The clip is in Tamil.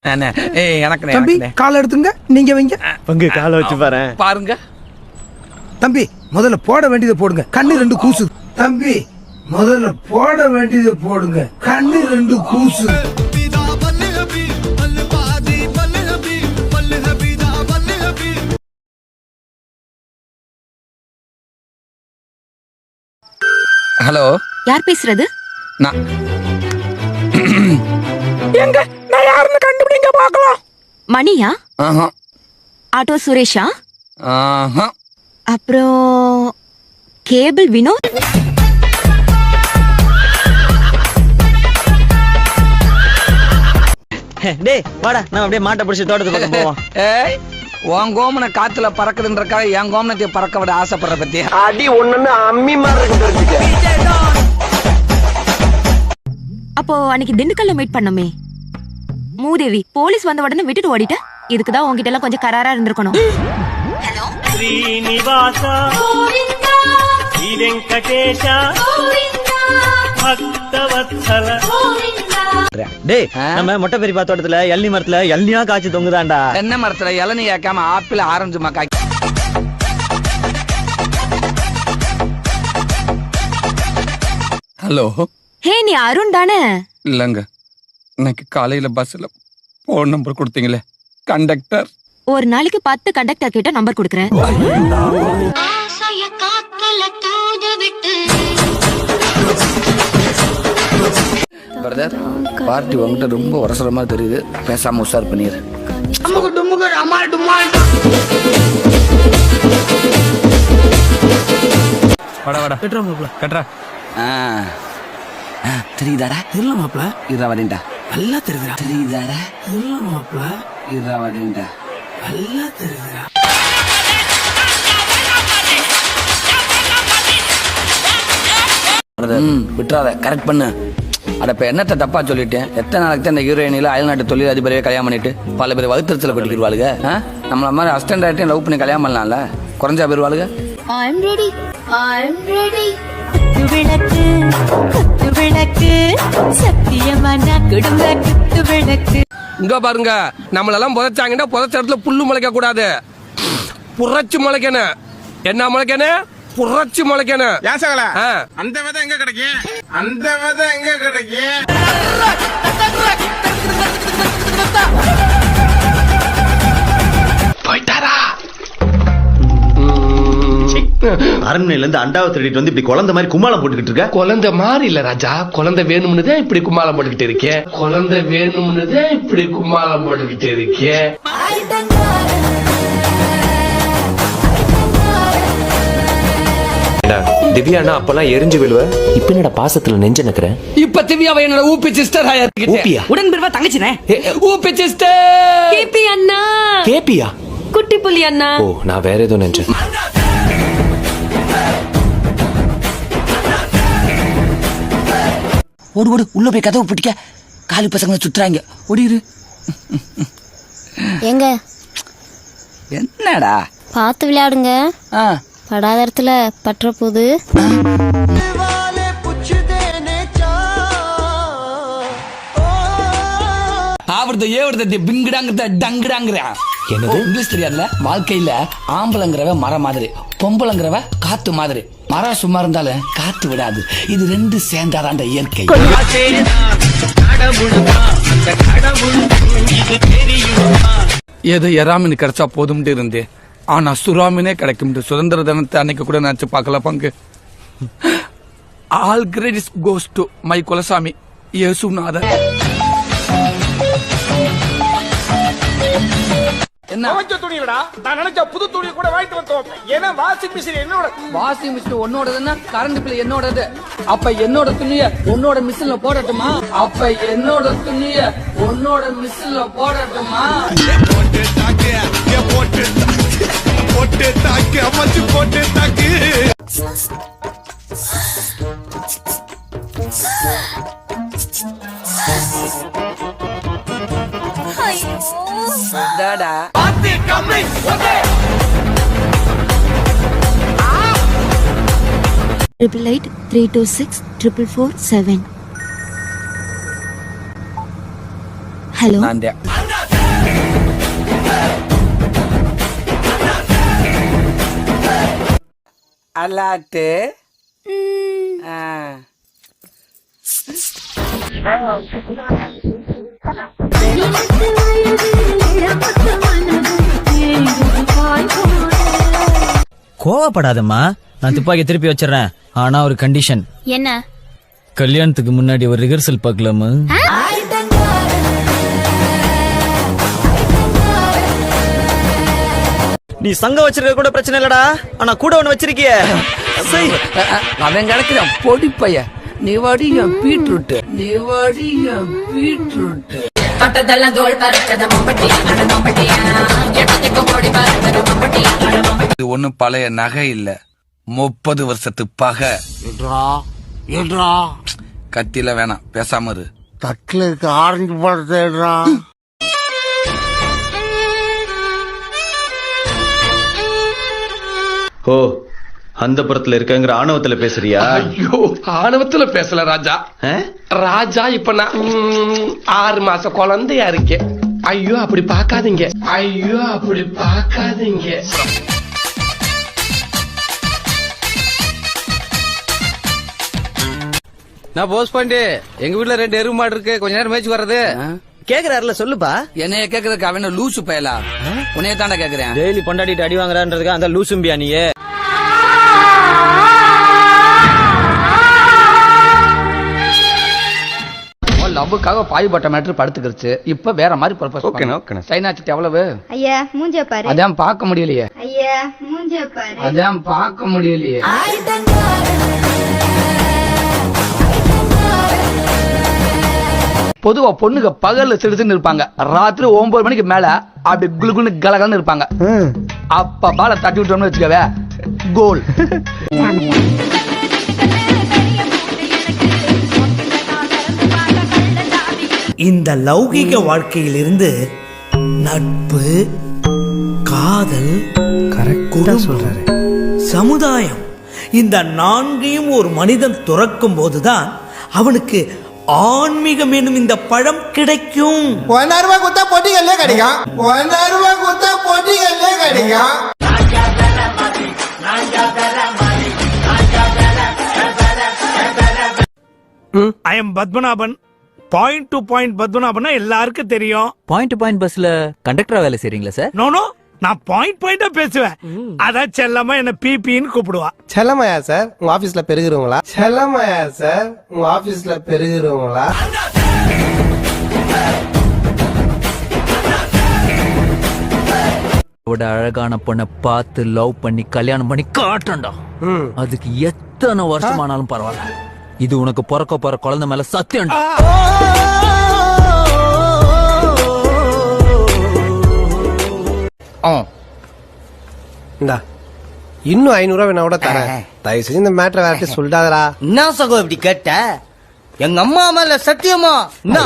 தம்பி கால் எடுத்துங்க, நீங்க வைங்க. பங்கு காலை வச்சு பாரு பாருங்க. தம்பி முதல்ல போட வேண்டியதை போடுங்க, கண்ணு ரெண்டு கூசு. தம்பி முதல்ல போட வேண்டியதை போடுங்க, கண்ணு ரெண்டு கூசு. ஹலோ, யார் பேசுறது? நான் எங்க நான் யாருன்னு கண்டுபிடிங்க பார்க்கலாம். மணியா? ஆட்டோ சுரேஷா? அப்புறம் கேபிள் வினோத்? டேய் வாடா, நம்ம அப்படியே மாட்டை பிடிச்சி தோட்டத்து பக்கம் போவோம். ஏய், உன் கோமனை காத்துல பறக்குதுன்றக்காக என் கோமனத்தை பறக்க விட ஆசைப்படுற பத்தி அடி ஒண்ணுன்னு அம்மி மாதிரி இருக்கு. அப்போ அன்னைக்கு திண்டுக்கல்ல மீட் பண்ணோமே, மூதேவி போலீஸ் வந்த உடனே விட்டுட்டு ஓடிட்ட. இதுக்குதான் உங்ககிட்ட எல்லாம் கொஞ்சம் கராரா இருந்திருக்கணும். ஹலோ ஸ்ரீனிவாசா கோவிந்தா, ஸ்ரீ வெங்கடேஷா கோவிந்தா, பக்தவத்சல கோவிந்தா. டேய், நம்ம மொட்டை பெரியப்பா தோட்டத்துல எள்ளி மரத்துல எள்ளியா காய்ச்சி தொங்குதாண்டா. என்ன மரத்துல இளநீ ஏக்காம ஆப்பிள் ஆரஞ்சு மக்கா. ஹலோ. ஹே, நீ அருண் தானே? இல்லங்க, இன்னைக்கு காலையில பஸ்ல போன் நம்பர் கொடுத்தீங்களே கண்டக்டர். ஒரு நாளைக்கு 10 கண்டக்டர் கிட்ட நம்பர் கொடுக்கறேன். பிரதர், பார்ட்டி உங்ககிட்ட ரொம்ப அவசரமா தெரியுது, பேசாம உஷார் பண்ணிரு. தெரியுதாடா? தெரியல மாப்ள. இரா வரேன்டா. நல்லா தெரியுதுடா. தெரியுதாடா? தெரியல மாப்ள. இரா வரேன்டா. நல்லா தெரியுதுடா. விட்டுறாத, கரெக்ட் பண்ணு. அட இப்ப என்னத்த தப்பா சொல்லிட்டேன். எத்தனை நாளைக்கு தான் இந்த ஹீரோயினில அயல்நாட்டு தொழில் அதிபரையே கல்யாணம் பண்ணிட்டு பல பேர் வகுத்தறிச்சல கொட்டிக்கிடுவாளுங்க. நம்மள மாதிரி அசிஸ்டன்ட் ஆகிட்டையும் லவ் பண்ணி கல்யாணம் பண்ணலாம்ல, குறைஞ்சா போயிருவாளுங்க. விளக்கு விளக்கு சத்தியமான குடும்ப குத்து விளக்கு. இங்க பாருங்க, நம்மளெல்லாம் புதைச்சாங்கன்னா புதைச்ச இடத்துல புல்லு முளைக்க கூடாது, புரட்சி முளைக்கணும். என்ன முளைக்கணும்? புரட்சி முளைக்கணும். அந்த விதை எங்க கிடைக்கும்? அந்த விதை எங்க கிடைக்கும்? போயிட்டாரா? அரண்மனையில இருந்து அண்டாவை திருடிட்டு வந்து இப்படி குழந்தை மாதிரி கும்மாளம் போட்டுக்கிட்டு இருக்க. குழந்தை மாதிரி இல்ல ராஜா, குழந்தை வேணும்னுதான் இப்படி கும்மாளம் போட்டுக்கிட்டு இருக்கேன். குழந்தை வேணும்னுதான் இப்படி கும்மாளம் போட்டுக்கிட்டு இருக்கேன். திவ்யானா அப்பெல்லாம் எரிஞ்சு விழுவ, இப்ப என்னடா பாசத்துல நெஞ்ச நக்கறேன். இப்ப திவ்யாவை என்னோட ஊப்பி சிஸ்டர் ஊப்பியா? உடன் பிறவா தங்கச்சினே. ஊப்பி சிஸ்டர். கேபி அண்ணா. கேபியா? குட்டி புலி அண்ணா. ஓ, நான் வேற ஏதோ நினைச்சேன். ஓடு ஓடு, உள்ள போய் கதவு பிடிக்க. காலி பசங்க சுத்துறாங்க, ஓடிரு. எங்க என்னடா பார்த்து விளையாடுங்க, படாத இடத்துல பற்ற போது. இங்கிலீஷ் தெரியாதுல. வாழ்க்கையில ஆம்பளங்கிறவ மரம் மாதிரி, பொம்பளங்கிறவ காத்து மாதிரி. மரம் சும்மா இருந்தாலும் காத்து விடாது, இது ரெண்டு சேர்ந்தாதாண்ட இயற்கை. ஏதோ எறாமின் கிடைச்சா போதும் இருந்தேன், ஆனா சுறாமினே கிடைக்கும். சுதந்திர தினத்தை அன்னைக்கு கூட நினைச்சு பார்க்கல பங்கு. All credits goes to my குலசாமி இயேசுநாதர். புது துணி கூட வாங்கிட்டு வந்தோம். ஏன்னா வாஷிங் மிஷின் என்னோட. வாஷிங் மிஷின் உன்னோடதுன்னா கரண்ட் பில் என்னோடது. அப்ப என்னோட துணிய உன்னோட மிஷின்ல போடட்டுமா? அப்ப என்னோட துணிய உன்னோட மிஷின்ல போடட்டுமா? போட்டு தாக்கு, அமைச்சு போட்டு தாக்கு. டாடா 8883264447. ஹலோ. அல்லாட்டு கோவப்படாதம்மா, நான் துப்பாக்கி திருப்பி வச்சிடறேன். ஆனா ஒரு கண்டிஷன். என்ன? கல்யாணத்துக்கு முன்னாடி ஒரு ரிஹர்சல் பார்க்கலாமா? நீ சங்கம் வச்சிருக்க கூட பிரச்சனை இல்லடா, ஆனா கூட ஒண்ணு வச்சிருக்கிய. அவன் கிடைக்கிறான் பொடி பைய. நீ வாடி என் பீட்ரூட், நீ வாடி என் பீட்ரூட். இது ஒண்ணு பழைய நகை இல்ல, 30 வருஷத்து பகை. கத்தில வேணாம், பேசாம இரு. தட்டுல இருக்க ஆரஞ்சு பழத்தை ஓ, அந்த புறத்துல இருக்கங்கிற ஆணவத்துல பேசுறியா? ஐயோ, ஆணவத்துல பேசல ராஜா. ராஜா இப்ப நான் 6 மாச குழந்தையா இருக்கேன். ஐயோ அப்படி பாக்காதீங்க, ஐயோ அப்படி பாக்காதீங்க. நான் போஸ்ட் பண்ணி எங்க வீட்டுல 2 எருவு மாடு இருக்கு, கொஞ்ச நேரம் மேய்ச்சி வர்றது. கேக்குறாருல, சொல்லுப்பா. என்னைய கேக்குறதுக்கு அவன் லூசு பயலா? உன்னைய தாண்டா கேக்குறேன். டெய்லி பொண்டாடிட்டு அடி வாங்குறான்றதுக்கு அந்த லூசும்பியா நீயே? லவ்வுக்காக பாய்பட்ட மேட்டர் படுத்துக்கிருச்சு. இப்ப வேற மாதிரி பர்பஸ். ஓகே. சைனாச்சிட்டு எவ்வளவு? ஐயா மூஞ்ச பாரு. அதான் பார்க்க முடியலையே. ஐயா மூஞ்ச பாரு. அதான் பார்க்க முடியலையே. பொதுவா பொண்ணுங்க பகல்ல சிடுசுன்னு இருப்பாங்க, ராத்திரி 9 மணிக்கு மேல அப்படி குளுகுன்னு கலகலன்னு இருப்பாங்க. அப்ப பால தட்டி விட்டோம்னு வச்சுக்கவே, கோல். இந்த லௌகிக வாழ்க்கையிலிருந்து நட்பு, காதல், குடும்பம், சமுதாயம், இந்த 4ஐயும் ஒரு மனிதன் துறக்கும் போதுதான் அவனுக்கு ஆன்மீகம் என்னும் இந்த பழம் கிடைக்கும். 1 ரூபாய் கொடுத்தா பொட்டிகள்லே கிடைக்கும். 1 ரூபாய் கொடுத்தா பொட்டிகள்லே கிடைக்கும். I am Padmanabhan. Point to point பத்மநாபன்னா எல்லாருக்கும் தெரியும். பாயிண்ட் டு பாயிண்ட் பஸ்ல கண்டக்டரா வேலை செய்றீங்களா சார்? நோ, நான் பாயிண்டா பேசுவேன். அதான் செல்லமா என்ன பிபின்னு கூப்பிடுவா. செல்லமையா சார் உங்க ஆபீஸ்ல பெருகிறவங்களா? செல்லமையா சார் உங்க ஆபீஸ்ல பெருகிறவங்களா? அழகான பொண்ணை பார்த்து லவ் பண்ணி கல்யாணம் பண்ணி காட்டண்டா. அதுக்கு எத்தனை வருஷமானாலும் பரவாயில்ல. இது உனக்கு பிறக்க போற குழந்தை மேல சத்தியம். இன்னும் 500 ரூபாய் நான் கூட தரேன். தயவு செஞ்சு இந்த மேட்டரை வேற சொல்லிட்டாதரா. என்ன சகோ இப்படி கேட்ட? எங்க அம்மா மேல சத்தியமா? என்ன